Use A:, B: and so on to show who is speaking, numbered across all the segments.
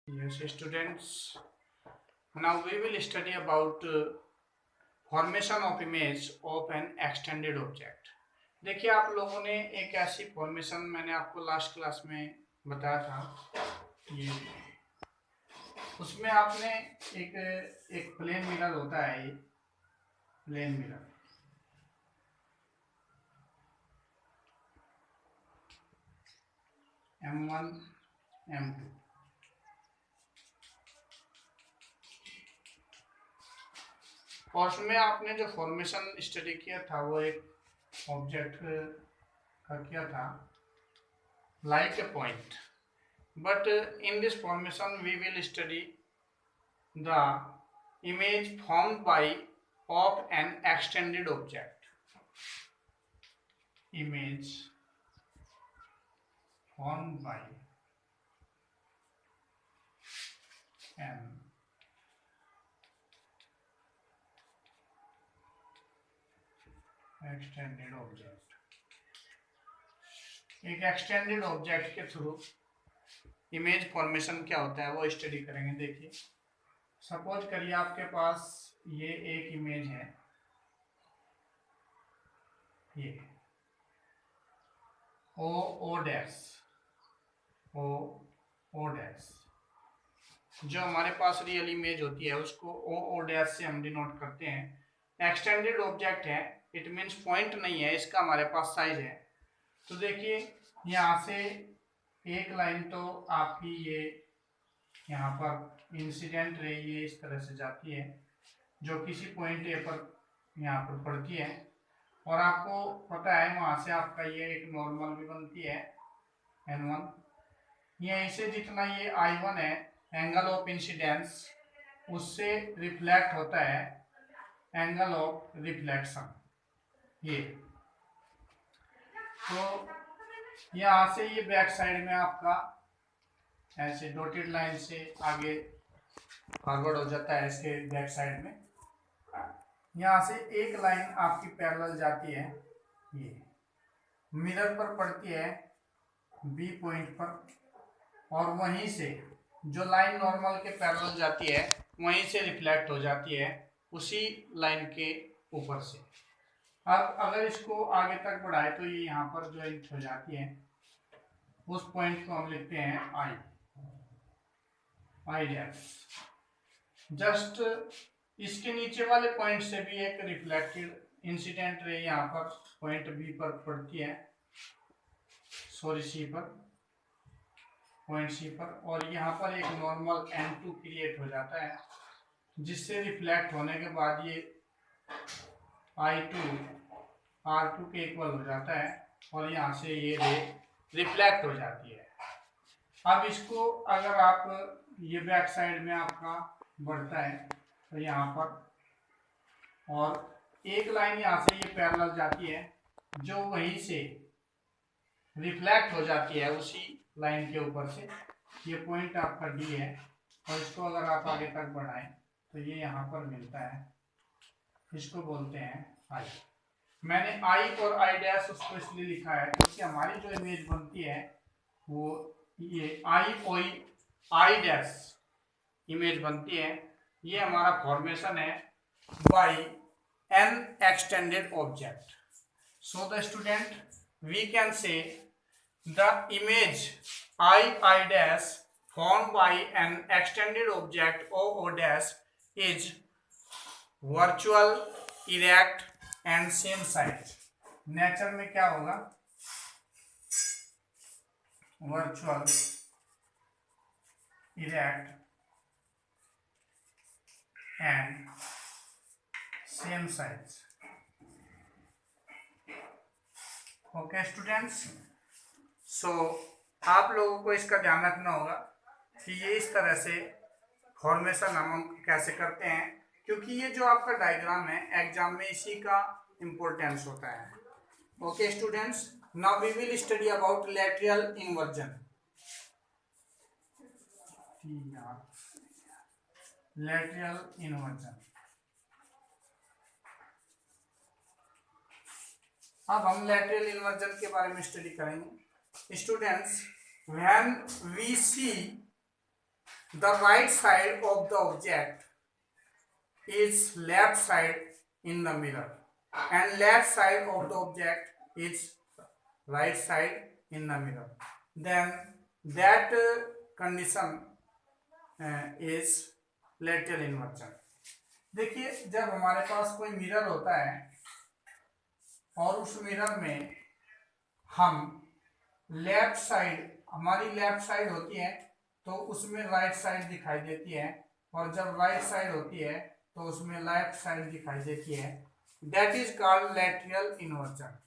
A: Yes, students. Now we will study about formation of image of an extended object. देखिए आप लोगों ने एक ऐसी फॉर्मेशन मैंने आपको लास्ट क्लास में बताया था ये उसमें आपने एक एक प्लेन मिरर होता है ये प्लेन मिरर M1 M2 और उसमें आपने जो फॉर्मेशन स्टडी किया था वो एक ऑब्जेक्ट का किया था like a point, but in this formation we will study the image formed by of an extended object. Image formed by an extended object. एक एक्सटेंडेड ऑब्जेक्ट के थ्रू इमेज फॉर्मेशन क्या होता है वो स्टडी करेंगे। देखिए सपोज करिए आपके पास ये एक इमेज है, ये ओ डैश ओ डैश जो हमारे पास रियल इमेज होती है उसको ओ डैश से हम डिनोट करते हैं। एक्सटेंडेड ऑब्जेक्ट है, इट मीन्स पॉइंट नहीं है, इसका हमारे पास साइज है। तो देखिए यहाँ से एक लाइन तो आपकी ये यहाँ पर इंसिडेंट रे ये इस तरह से जाती है जो किसी पॉइंट ए पर यहाँ पर पड़ती है और आपको पता है वहाँ से आपका ये एक नॉर्मल भी बनती है N1। यहीं से जितना ये I1 है एंगल ऑफ इंसिडेंस उससे रिफ्लेक्ट होता है एंगल ऑफ रिफ्लेक्शन ये। तो यहाँ से ये बैक साइड में आपका ऐसे डॉटेड लाइन से आगे फॉरवर्ड हो जाता है इसके बैक साइड में। यहाँ से एक लाइन आपकी पैरेलल जाती है, ये मिरर पर पड़ती है बी पॉइंट पर और वहीं से जो लाइन नॉर्मल के पैरेलल जाती है वहीं से रिफ्लेक्ट हो जाती है उसी लाइन के ऊपर से। अब अगर इसको आगे तक बढ़ाए तो ये यहाँ पर ज्वाइंट हो जाती है, उस पॉइंट को हम लिखते हैं आई डैश। जस्ट इसके नीचे वाले पॉइंट से भी एक रिफ्लेक्टेड इंसिडेंट रे यहाँ पर पॉइंट बी पर पड़ती है, सॉरी सी पर, पॉइंट सी पर, और यहाँ पर एक नॉर्मल N2 क्रिएट हो जाता है जिससे रिफ्लेक्ट होने के बाद ये I2 R2 के इक्वल हो जाता है और यहाँ से ये रे रिफ्लेक्ट हो जाती है। अब इसको अगर आप ये बैक साइड में आपका बढ़ता है तो यहाँ पर और एक लाइन यहाँ से ये पैरेलल जाती है जो वहीं से रिफ्लेक्ट हो जाती है उसी लाइन के ऊपर से। ये पॉइंट आपका डी है और इसको अगर आप आगे तक बढ़ाएं तो ये यहाँ पर मिलता है, इसको बोलते हैं आई। मैंने आई और आई डैश उसको इसलिए लिखा है क्योंकि हमारी जो इमेज बनती है वो ये आई डैश इमेज बनती है। ये हमारा फॉर्मेशन है by an extended object. So the student we can say the image I dash formed by an extended object o dash is virtual, erect and same size। Nature में क्या होगा, virtual, erect and same size. Okay students, so आप लोगों को इसका ध्यान रखना होगा कि ये इस तरह से फॉर्मेशन हम कैसे करते हैं क्योंकि ये जो आपका डायग्राम है एग्जाम में इसी का इम्पोर्टेंस होता है। Okay students, now we will study about lateral inversion. Lateral inversion अब हम लैटरल इन्वर्जन के बारे में स्टडी करेंगे। Students, when we see the right side of the object is left side in the mirror and left side of the object is right side in the mirror, then that condition is lateral inversion. देखिए जब हमारे पास कोई mirror होता है और उस mirror में हम लेफ्ट साइड, हमारी लेफ्ट साइड होती है तो उसमें राइट साइड दिखाई देती है, और जब राइट साइड होती है तो उसमें लेफ्ट साइड दिखाई देती है, that is called lateral inversion.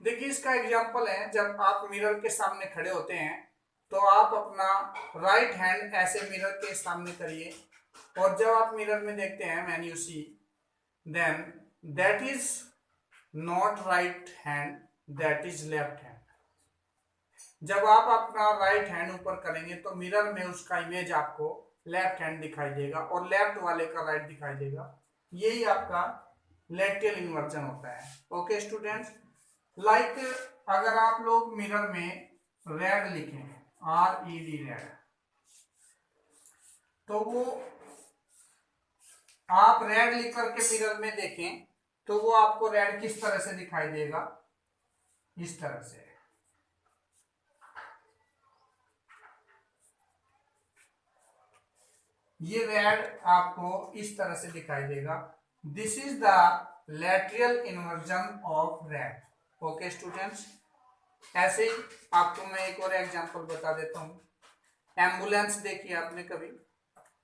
A: देखिए इसका एग्जांपल है, जब आप मिरर के सामने खड़े होते हैं तो आप अपना राइट हैंड ऐसे मिरर के सामने करिए, और जब आप मिरर में देखते हैं when you see, then that is not right hand, that is left hand. जब आप अपना राइट हैंड ऊपर करेंगे तो मिरर में उसका इमेज आपको लेफ्ट हैंड दिखाई देगा और लेफ्ट वाले का राइट दिखाई देगा। यही आपका लैटरल इन्वर्जन होता है। ओके स्टूडेंट्स, लाइक अगर आप लोग मिरर में रेड लिखें, RED रेड, तो वो आप रेड लिख करके मिरर में देखें तो वो आपको रेड किस तरह से दिखाई देगा, इस तरह से। ये रेड आपको इस तरह से दिखाई देगा। This is the lateral inversion of red. Okay students, ऐसे ही आपको मैं एक और एग्जांपल बता देता हूँ। एम्बुलेंस देखिए आपने कभी,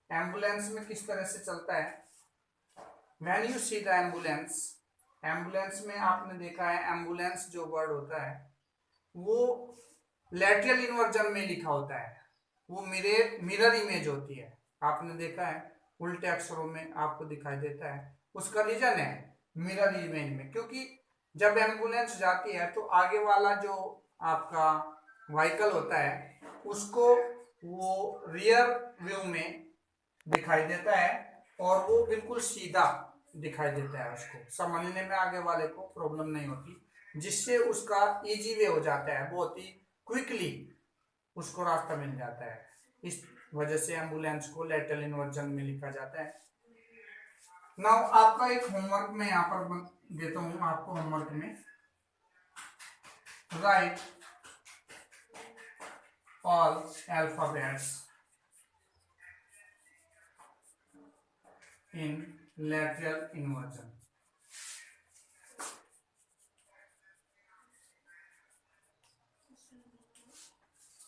A: एम्बुलेंस में किस तरह से चलता है, when you see the ambulance, ambulance में आपने देखा है एम्बुलेंस जो वर्ड होता है वो लैटरल इन्वर्जन में लिखा होता है, वो मिरर इमेज होती है। आपने देखा है उल्टे अक्षरों में आपको दिखाई देता है, उसका रीजन है मिरर इमेज में, क्योंकि जब एम्बुलेंस जाती है तो आगे वाला जो आपका व्हीकल होता है उसको वो रियर व्यू में दिखाई देता है और वो बिल्कुल सीधा दिखाई देता है, उसको समझने में आगे वाले को प्रॉब्लम नहीं होती, जिससे उसका इजी वे हो जाता है, बहुत ही क्विकली उसको रास्ता मिल जाता है। इस वजह से एम्बुलेंस को लैटरल इन्वर्जन में लिखा जाता है। नाउ आपका एक होमवर्क में यहाँ पर देता हूं आपको, होमवर्क में राइट ऑल अल्फाबेट्स इन लैटरल इन्वर्जन।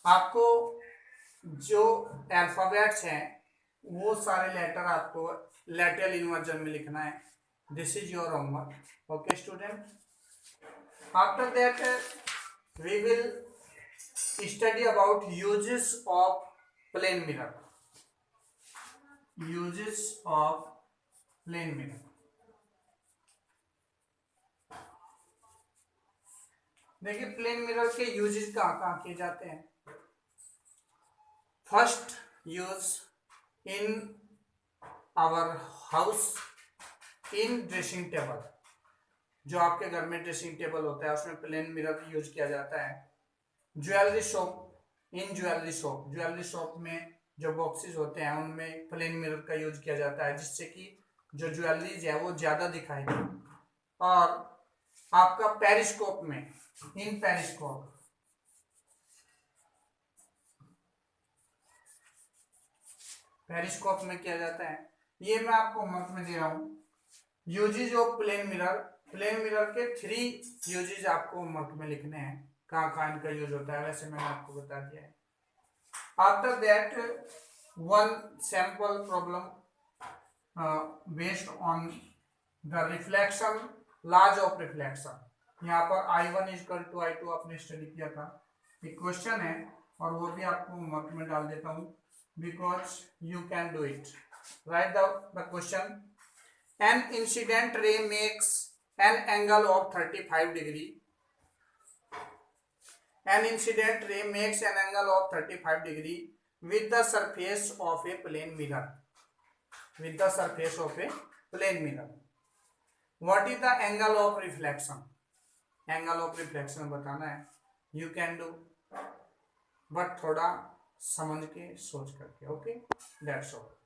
A: आपको जो अल्फाबेट्स हैं वो सारे लेटर आपको लैटरल इन्वर्जन में लिखना है। This is your homework. Okay student, after that we will study about uses of plane mirror. Uses of plane mirror, देखिए प्लेन मिरर के यूजेस कहाँ कहाँ किए जाते हैं। First use in our house, in dressing table, जो आपके घर में ड्रेसिंग टेबल होता है उसमें प्लेन मिरर यूज किया जाता है। ज्वेलरी शॉप, इन ज्वेलरी शॉप, ज्वेलरी शॉप में जो बॉक्सेस होते हैं उनमें प्लेन मिरर का यूज किया जाता है, जिससे कि जो ज्वेलरीज है वो ज्यादा दिखाई दे। और आपका पेरिस्कोप में, इन पेरिस्कोप, पेरिस्कोप में किया जाता है। ये मैं आपको होमवर्क में दे रहा हूँ। Uses of plane mirror, plane mirror के 3 यूजेज आपको होमवर्क में लिखने हैं, कहाँ कहाँ इनका यूज होता है, वैसे मैंने आपको बता दिया है। After that one sample problem based on the reflection, laws of reflection. यहाँ पर I1 = I2 आपने स्टडी किया था, एक क्वेश्चन है और वो भी आपको होमवर्क में डाल देता हूँ, because you can do it. Write the question. An incident ray makes an angle of 35 degree. An incident ray makes an angle of 35 degree with the surface of a plane mirror. With the surface of a plane mirror. What is the angle of reflection? Angle of reflection बताना है. You can do, but थोड़ा समझ के सोच करके। Okay, that's all.